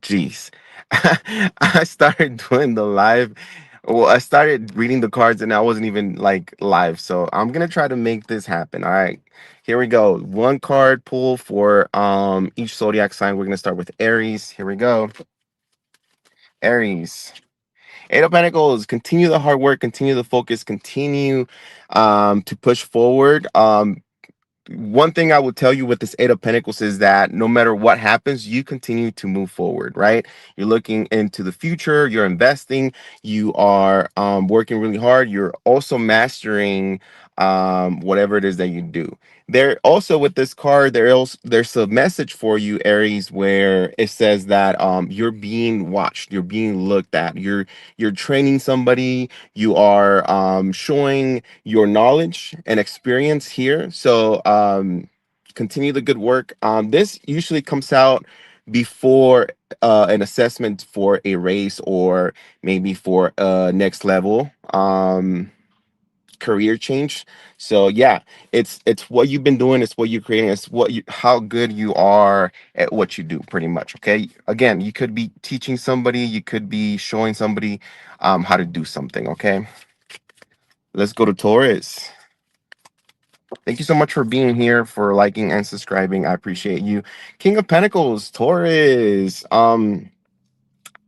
Jeez. I started doing the live. Well, I started reading the cards and I wasn't even like live. So I'm gonna try to make this happen. All right. Here we go. One card pull for each zodiac sign. We're gonna start with Aries. Here we go. Aries. Eight of Pentacles, continue the hard work, continue the focus, continue to push forward. One thing I will tell you with this Eight of Pentacles is that no matter what happens, you continue to move forward, right? You're looking into the future, you're investing, you are working really hard, you're also mastering whatever it is that you do. There also with this card, there's a message for you, Aries, where it says that you're being watched, you're being looked at, you're training somebody, you are showing your knowledge and experience here. So continue the good work. This usually comes out before an assessment for a race or maybe for a next level career change. So yeah, it's what you've been doing, it's what you're creating, it's what you how good you are at what you do, pretty much. Okay. Again, you could be teaching somebody, you could be showing somebody how to do something. Okay. Let's go to Taurus. Thank you so much for being here, for liking and subscribing. I appreciate you. King of Pentacles, Taurus.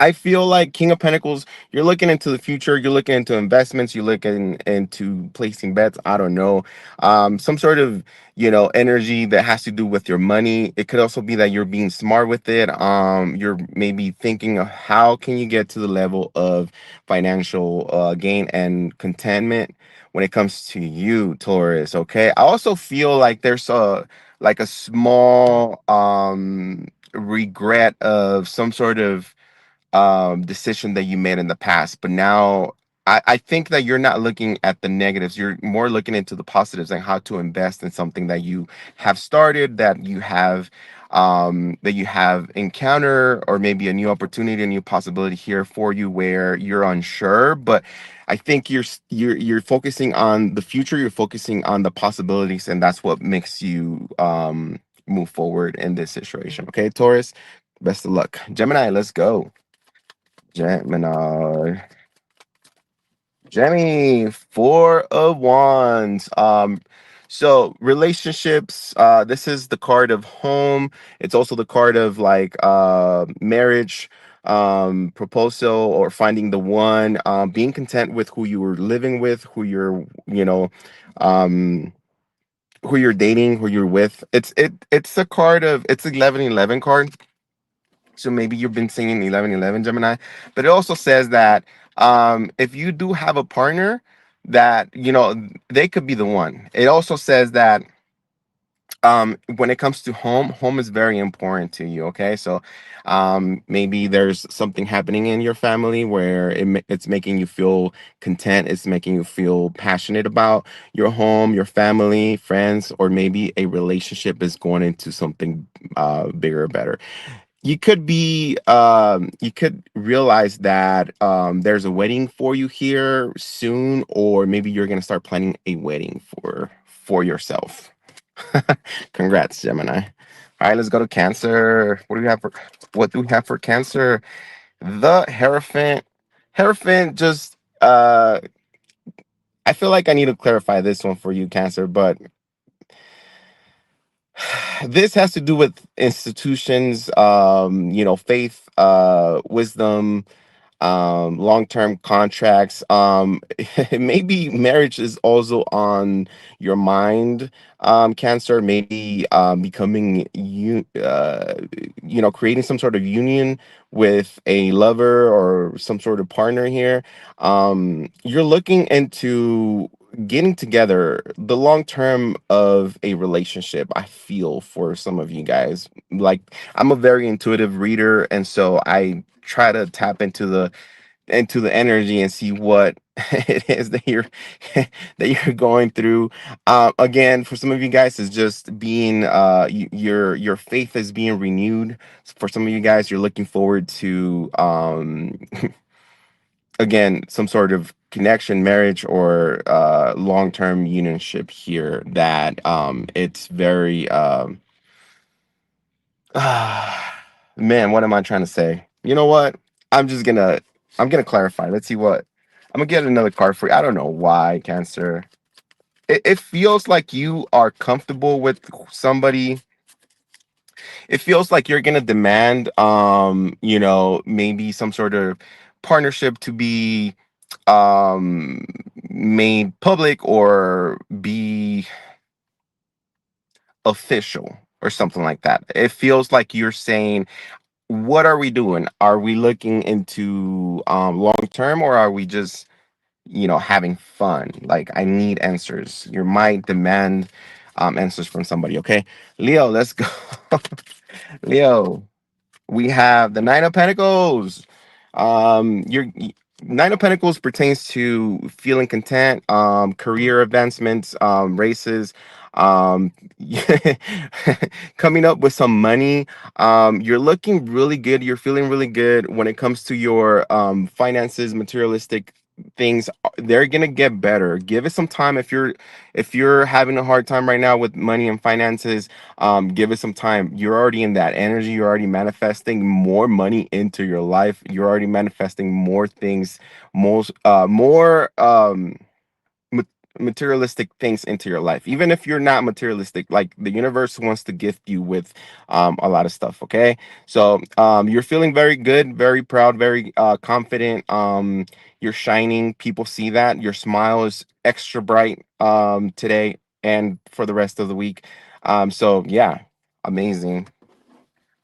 I feel like King of Pentacles, you're looking into the future, you're looking into investments, you're looking into placing bets. I don't know. Some sort of, energy that has to do with your money. It could also be that you're being smart with it. You're maybe thinking of how can you get to the level of financial gain and contentment when it comes to you, Taurus. Okay. I also feel like there's a small regret of some sort of decision that you made in the past, but now I think that you're not looking at the negatives, you're more looking into the positives and how to invest in something that you have started, that you have encountered, or maybe a new opportunity, a new possibility here for you where you're unsure. But I think you're focusing on the future, you're focusing on the possibilities, and that's what makes you move forward in this situation. Okay, Taurus, best of luck. Gemini, let's go. Gemini. Gemini, Four of Wands. So relationships, this is the card of home. It's also the card of like marriage, proposal, or finding the one, being content with who you were living with, um who you're dating, who you're with. It's a card of it's 1111 card. So maybe you've been singing 1111, Gemini, but it also says that if you do have a partner, that they could be the one. It also says that when it comes to home is very important to you. Okay, so maybe there's something happening in your family where it's making you feel content, it's making you feel passionate about your home, your family, friends, or maybe a relationship is going into something bigger or better. You could realize that there's a wedding for you here soon, or maybe you're going to start planning a wedding for yourself. Congrats, Gemini. All right, let's go to Cancer. What do we have for Cancer? The Hierophant just I feel like I need to clarify this one for you, Cancer, but this has to do with institutions, faith, wisdom, long-term contracts. Maybe marriage is also on your mind, Cancer. Maybe becoming creating some sort of union with a lover or some sort of partner here. You're looking into getting together, the long term of a relationship. I feel for some of you guys, like, I'm a very intuitive reader, and so I try to tap into the energy and see what it is that you're that you're going through. Again, for some of you guys, is just being your faith is being renewed. For some of you guys, you're looking forward to again, some sort of connection, marriage, or long-term unionship here, that it's very man, what am I trying to say? You know what? I'm just gonna I'm gonna clarify. Let's see what I'm gonna get another card for you. I don't know why, Cancer. It feels like you are comfortable with somebody. It feels like you're gonna demand maybe some sort of partnership to be um made public or be official or something like that. It feels like you're saying, what are we doing? Are we looking into long term, or are we just having fun? Like, I need answers. You might demand answers from somebody. Okay, Leo, let's go. Leo, we have the Nine of Pentacles. Your Nine of Pentacles pertains to feeling content, career advancements, races, um, coming up with some money. You're looking really good. You're feeling really good when it comes to your finances, materialistic things. They're gonna get better. Give it some time. If you're having a hard time right now with money and finances, give it some time. You're already in that energy. You're already manifesting more money into your life. You're already manifesting more things, more ma- materialistic things into your life. Even if you're not materialistic, like, the universe wants to gift you with a lot of stuff. Okay, so you're feeling very good, very proud, very confident. You're shining. People see that. Your smile is extra bright today and for the rest of the week. So yeah, amazing.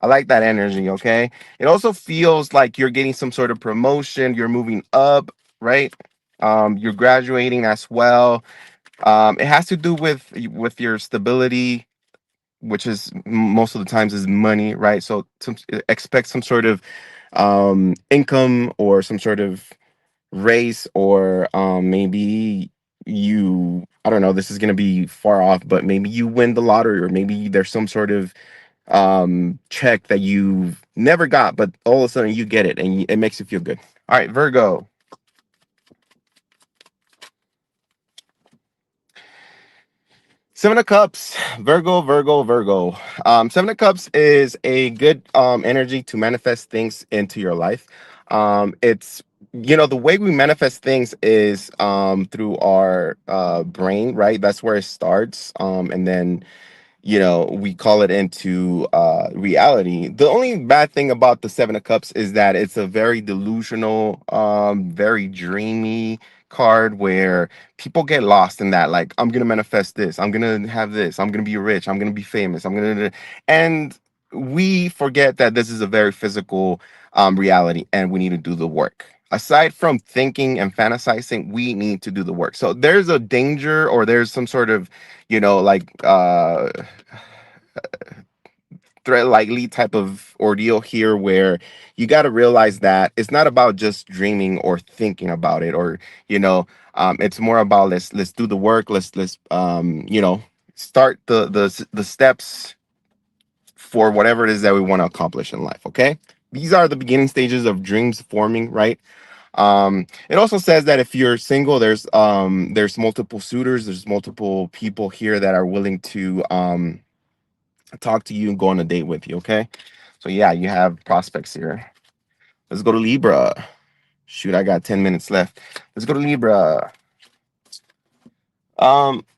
I like that energy. Okay, it also feels like you're getting some sort of promotion. You're moving up, right? You're graduating as well. It has to do with your stability, which is most of the times is money, right? So expect some sort of income or some sort of race, or maybe I don't know, this is going to be far off, but maybe you win the lottery, or maybe there's some sort of check that you've never got, but all of a sudden you get it, and it makes you feel good. All right, Virgo. Seven of Cups, Virgo, Virgo, Virgo. Seven of Cups is a good energy to manifest things into your life. It's the way we manifest things is through our brain, right? That's where it starts. And then we call it into reality. The only bad thing about the Seven of Cups is that it's a very delusional, very dreamy card where people get lost in that. Like, I'm gonna manifest this, I'm gonna have this, I'm gonna be rich, I'm gonna be famous, and we forget that this is a very physical reality, and we need to do the work. Aside from thinking and fantasizing, we need to do the work. So there's a danger, or there's some sort of like threat likely type of ordeal here, where you got to realize that it's not about just dreaming or thinking about it, or it's more about, let's do the work. Let's start the steps for whatever it is that we want to accomplish in life. Okay, these are the beginning stages of dreams forming, right? It also says that if you're single, there's multiple suitors, there's multiple people here that are willing to talk to you and go on a date with you. Okay, so yeah, you have prospects here. Let's go to Libra. Shoot, I got 10 minutes left. Let's go to Libra.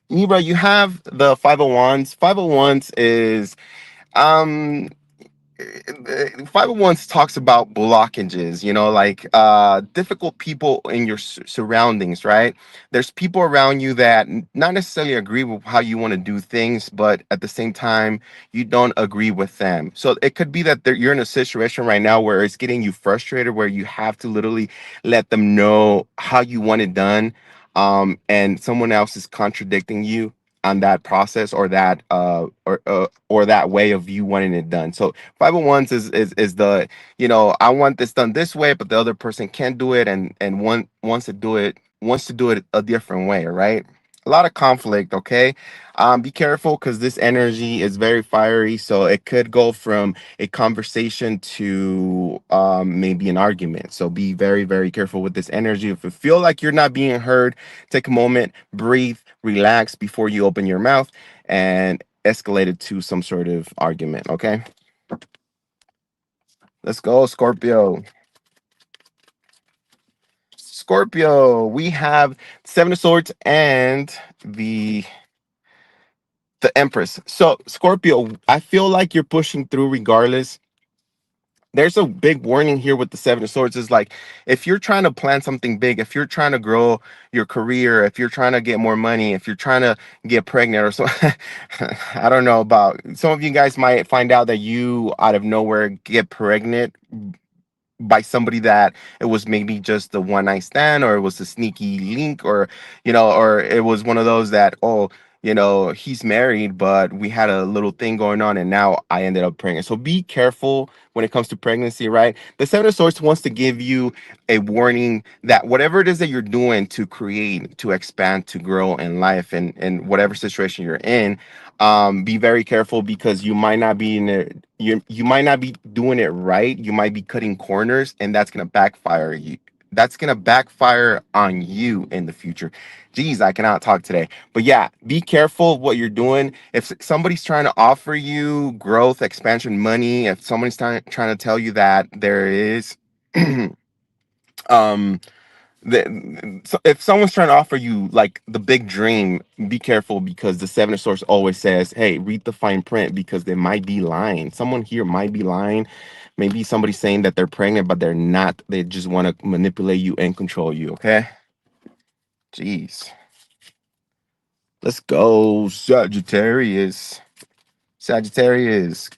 Libra, you have the Five of Wands. Five of Wands is um 501 talks about blockages, like difficult people in your surroundings, right? There's people around you that not necessarily agree with how you want to do things, but at the same time, you don't agree with them. So it could be that you're in a situation right now where it's getting you frustrated, where you have to literally let them know how you want it done. And someone else is contradicting you on that process, or that or that way of you wanting it done. So 501s is the, I want this done this way, but the other person can't do it, and one wants to do it a different way, right? A lot of conflict. Okay, be careful, because this energy is very fiery, so it could go from a conversation to maybe an argument. So be very, very careful with this energy. If you feel like you're not being heard, take a moment, breathe, relax before you open your mouth and escalate it to some sort of argument. Okay, Let's go, Scorpio. Scorpio, we have Seven of Swords and the the Empress. So, Scorpio, I feel like you're pushing through regardless. There's a big warning here with the Seven of Swords is like if you're trying to plan something big, if you're trying to grow your career, if you're trying to get more money, if you're trying to get pregnant or so, I don't know about some of you guys might find out that you out of nowhere get pregnant by somebody that it was maybe just a one night stand, or it was a sneaky link, or or it was one of those that, oh, he's married but we had a little thing going on and now I ended up pregnant. So be careful when it comes to pregnancy, right? The Seven of Swords wants to give you a warning that whatever it is that you're doing to create, to expand, to grow in life, and whatever situation you're in, be very careful because you might not be in it, you might not be doing it right. You might be cutting corners, and that's gonna backfire you. That's gonna backfire on you in the future. Geez, I cannot talk today. But yeah, be careful of what you're doing. If somebody's trying to offer you growth, expansion, money, if somebody's trying to tell you that there is um so if someone's trying to offer you like the big dream, be careful because the Seven of Swords always says, hey, read the fine print because they might be lying. Someone here might be lying. Maybe somebody's saying that they're pregnant, but they're not. They just want to manipulate you and control you. Okay. Jeez. Let's go, Sagittarius. Sagittarius.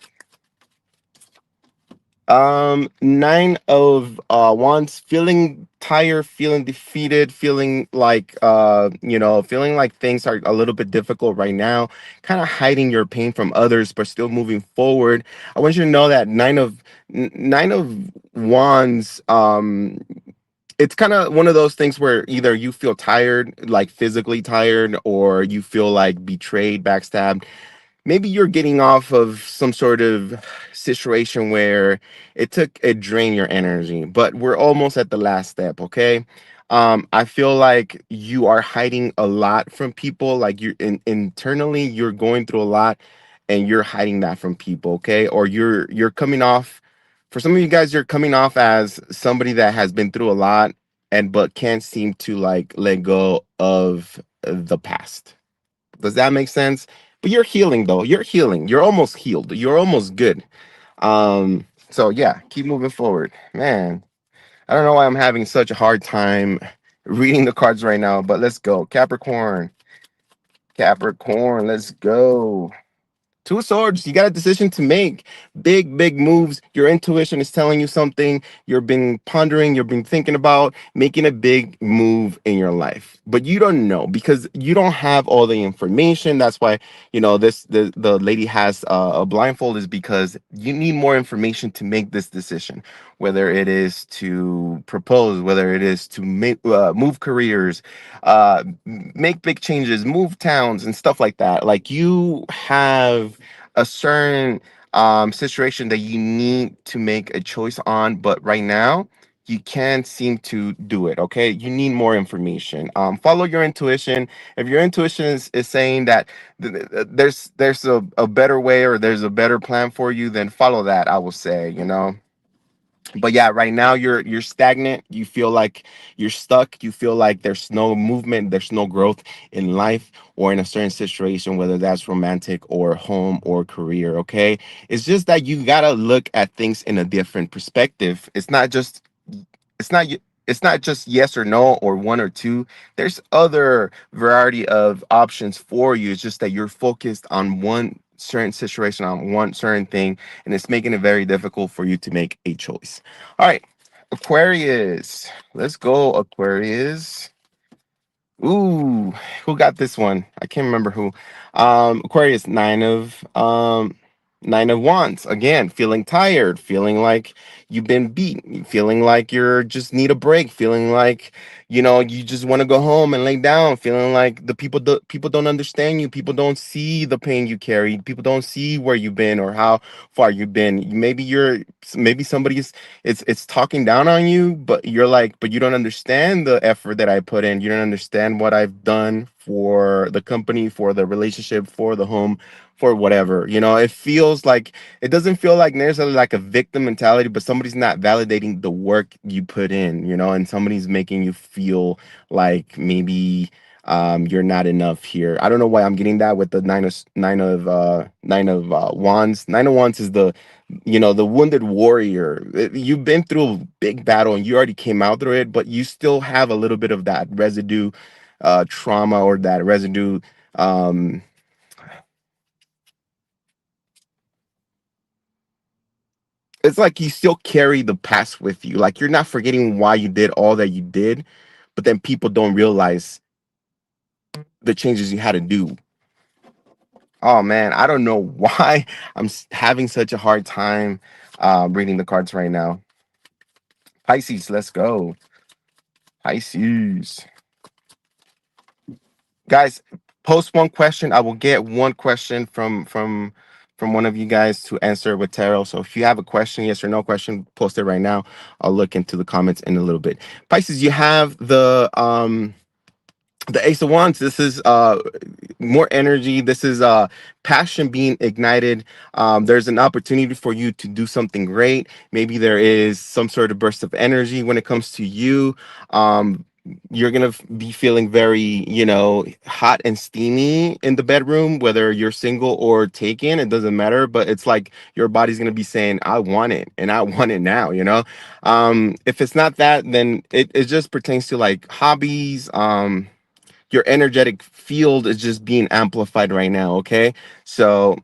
Nine of wands, feeling tired, feeling defeated, feeling like feeling like things are a little bit difficult right now, kind of hiding your pain from others, but still moving forward. I want you to know that nine of wands, it's kind of one of those things where either you feel tired, like physically tired, or you feel like betrayed, backstabbed. Maybe you're getting off of some sort of situation where it drained your energy, but we're almost at the last step. Okay. I feel like you are hiding a lot from people, like internally you're going through a lot and you're hiding that from people. Okay. Or you're coming off, for some of you guys, you're coming off as somebody that has been through a lot and but can't seem to like let go of the past. Does that make sense? But you're healing though. You're healing. You're almost healed. You're almost good. So yeah, keep moving forward. Man, I don't know why I'm having such a hard time reading the cards right now, but let's go. Capricorn. Capricorn, let's go. Two of Swords, you got a decision to make. Big, big moves. Your intuition is telling you something. You've been pondering, you've been thinking about making a big move in your life. But you don't know because you don't have all the information. That's why, the lady has a blindfold, is because you need more information to make this decision. Whether it is to propose, whether it is to make move careers, make big changes, move towns and stuff like that. Like you have a certain situation that you need to make a choice on, but right now you can't seem to do it. Okay, you need more information. Follow your intuition. If your intuition is saying that there's a better way or there's a better plan for you, then follow that. I will say, but yeah, right now you're stagnant. You feel like you're stuck. You feel like there's no movement, there's no growth in life or in a certain situation, whether that's romantic or home or career. Okay, it's just that you gotta look at things in a different perspective. It's not it's not just yes or no or one or two. There's other variety of options for you. It's just that you're focused on one certain situation, on one certain thing, and it's making it very difficult for you to make a choice. All right, Aquarius. Let's go, Aquarius. Ooh, who got this one? I can't remember who. Aquarius, nine of wands. Again, feeling tired, feeling like you've been beat, feeling like you're just need a break, feeling like you just want to go home and lay down, feeling like people don't understand you, people don't see the pain you carry, people don't see where you've been or how far you've been. Maybe somebody's it's talking down on you, but you're like, but you don't understand the effort that I put in. You don't understand what I've done for the company, for the relationship, for the home, for whatever. It feels like, it doesn't feel like necessarily like a victim mentality, but somebody's not validating the work you put in, and somebody's making you feel like maybe you're not enough here. I don't know why I'm getting that with the nine of wands. Nine of wands is the wounded warrior. You've been through a big battle and you already came out through it, but you still have a little bit of that residue trauma, or that residue. um it's like you still carry the past with you. Like, you're not forgetting why you did all that you did, but then people don't realize the changes you had to do. Oh man, I don't know why having such a hard time reading the cards right now. Pisces, let's go. Pisces. Guys, post one question. I will get one question from one of you guys to answer with tarot. So if you have a question, yes or no question, post it right now. I'll look into the comments in a little bit. Pisces, you have the Ace of Wands. This is more energy. This is passion being ignited. There's an opportunity for you to do something great. Maybe there is some sort of burst of energy when it comes to you. You're gonna be feeling very, hot and steamy in the bedroom, whether you're single or taken. It doesn't matter, but it's like your body's gonna be saying, I want it, and I want it now. If it's not that, then it just pertains to like hobbies. Your energetic field is just being amplified right now. Okay, so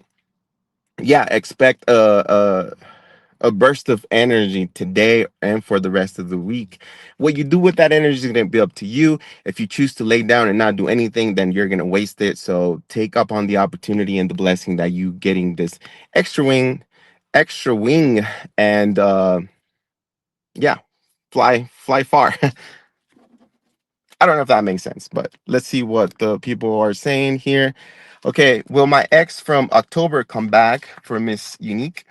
yeah, expect a burst of energy today and for the rest of the week. What you do with that energy is going to be up to you. If you choose to lay down and not do anything, then you're going to waste it. So take up on the opportunity and the blessing that you getting this extra wing, and yeah, fly far. I don't know if that makes sense, but let's see what the people are saying here. Okay, will my ex from October come back for Miss Unique?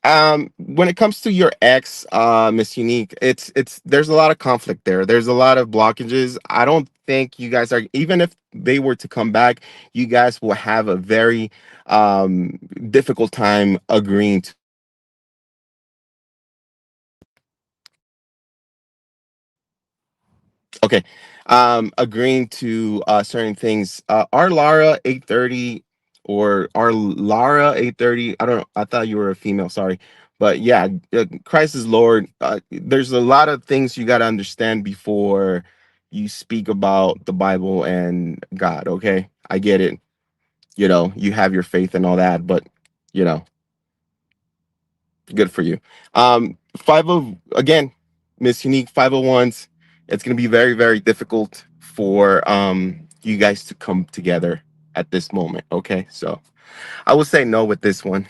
When it comes to your ex, Miss Unique, it's there's a lot of conflict there. There's a lot of blockages. I don't think you guys are, even if they were to come back, you guys will have a very difficult time agreeing to. Okay. Agreeing to certain things. Our Lara 830, or our Lara 830. I don't know. I thought you were a female. Sorry. But yeah, Christ is Lord. There's a lot of things you got to understand before you speak about the Bible and God. Okay. I get it. You have your faith and all that, but you know, good for you. Five of again, Miss Unique 501s. It's gonna be very, very difficult for you guys to come together at this moment. Okay, so I will say no with this one.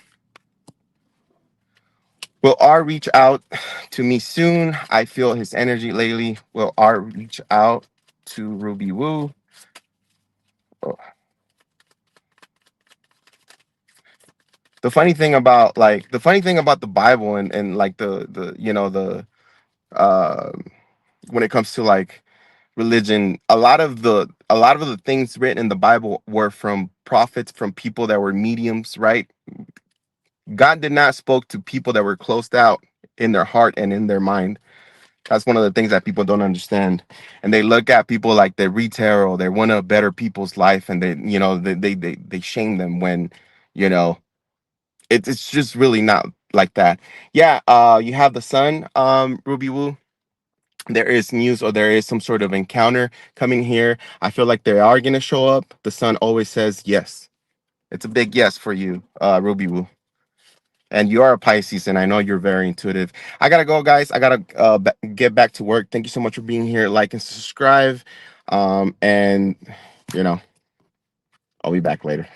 Will R reach out to me soon? I feel his energy lately. Will R reach out to Ruby Woo? Oh, the funny thing about the Bible, and like the uh when it comes to like religion, a lot of the things written in the Bible were from prophets, from people that were mediums, right? God did not spoke to people that were closed out in their heart and in their mind. That's one of the things that people don't understand. And they look at people like they read tarot, they want to better people's life, and they shame them when, you know, it's just really not like that. Yeah, you have the sun, Ruby Woo. There is news, or there is some sort of encounter coming here. I feel like they are going to show up. The sun always says yes. It's a big yes for you, Ruby Woo. And you are a Pisces, and I know you're very intuitive. I gotta go, guys. I gotta get back to work. Thank you so much for being here. Like and subscribe. And you know, I'll be back later.